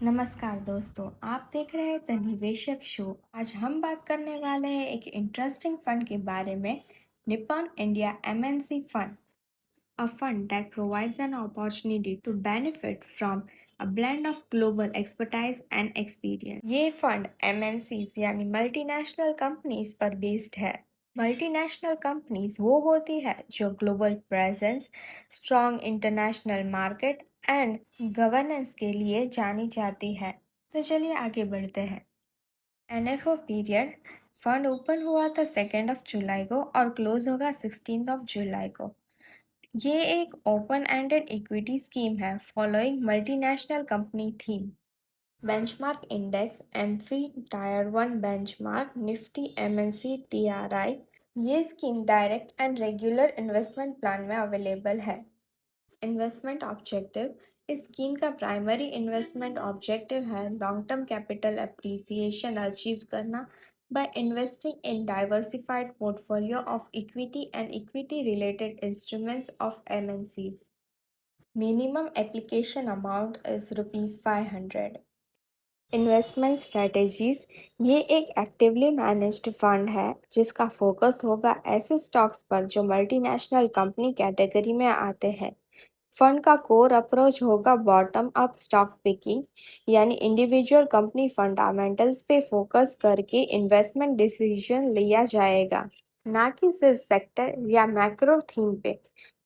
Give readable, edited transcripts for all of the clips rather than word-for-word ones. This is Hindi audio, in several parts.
नमस्कार दोस्तों, आप देख रहे हैं द निवेशक शो। आज हम बात करने वाले हैं एक इंटरेस्टिंग फंड के बारे में, Nippon India MNC fund. A fund that provides an opportunity to benefit from a blend of global expertise and experience. ये फंड MNCs यानी मल्टीनेशनल कंपनीज पर बेस्ड है। मल्टीनेशनल कंपनीज वो होती है जो global presence, strong international market and governance के लिए जानी जाती है। तो चलिए आगे बढ़ते हैं। NFO पीरियड फंड ओपन हुआ था 2 जुलाई को और क्लोज होगा 16 जुलाई को। ये एक ओपन एंडेड इक्विटी स्कीम है following multinational company theme. Benchmark index AMFI tier 1 benchmark Nifty MNC TRI. ये scheme direct and regular investment plan में अवेलेबल है। इन्वेस्टमेंट ऑब्जेक्टिव, इस स्कीम का प्राइमरी इन्वेस्टमेंट ऑब्जेक्टिव है long term capital appreciation achieve करना by investing in diversified portfolio of equity and equity related instruments of MNCs. Minimum application amount is ₹500. Investment strategies, ये एक एक्टिवली मैनेज्ड फंड है जिसका फोकस होगा ऐसे स्टॉक्स पर जो मल्टीनेशनल कंपनी कैटेगरी में आते हैं। फंड का कोर अप्रोच होगा बॉटम अप स्टॉक पिकिंग, यानी इंडिविजुअल कंपनी फंडामेंटल्स पे फोकस करके इन्वेस्टमेंट डिसीजन लिया जाएगा, ना कि सिर्फ सेक्टर या मैक्रो थीम पे।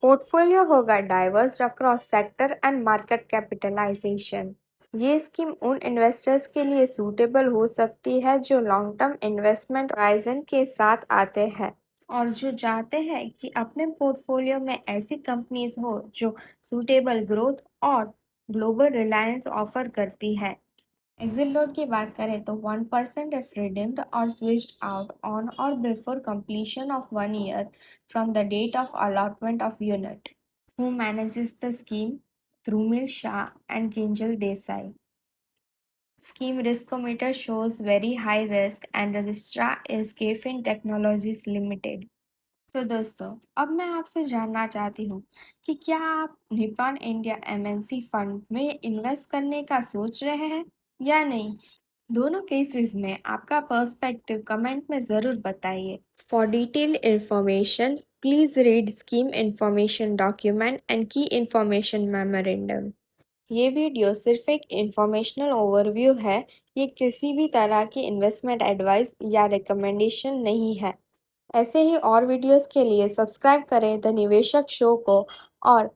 पोर्टफोलियो होगा diverse across sector and market capitalisation. ये स्कीम उन इन्वेस्टर्स के लिए सूटेबल हो सकती है जो लॉन्ग टर्म इन्वेस्टमेंट होराइजन के साथ आते हैं और जो चाहते हैं कि अपने पोर्टफोलियो में ऐसी कंपनीज हो जो सूटेबल ग्रोथ और ग्लोबल रिलायंस ऑफर करती है। एग्जिट लोड की बात करें तो 1% इफ रिडीम्ड और स्विच्ड आउट ऑन और before completion of 1 year from the date of allotment of unit. Who manages the scheme? Dhrumil Shah and Kinjal Desai. Scheme Riskometer shows very high risk and registrar is Kfin Technologies Limited. तो दोस्तों, अब मैं आपसे जानना चाहती हूँ कि क्या आप निप्पॉन इंडिया एमएनसी फंड में इन्वेस्ट करने का सोच रहे हैं या नहीं। दोनों केसेस में आपका पर्सपेक्टिव कमेंट में ज़रूर बताइए। For detail information please read scheme information document and की इंफॉर्मेशन मेमोरेंडम। ये वीडियो सिर्फ एक इंफॉर्मेशनल ओवरव्यू है, ये किसी भी तरह की इन्वेस्टमेंट एडवाइस या रिकमेंडेशन नहीं है। ऐसे ही और वीडियोस के लिए सब्सक्राइब करें द निवेशक शो को और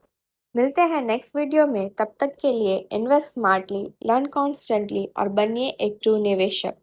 मिलते हैं नेक्स्ट वीडियो में। तब तक के लिए इन्वेस्ट स्मार्टली, लर्न कॉन्स्टेंटली और बनिए एक ट्रू निवेशक।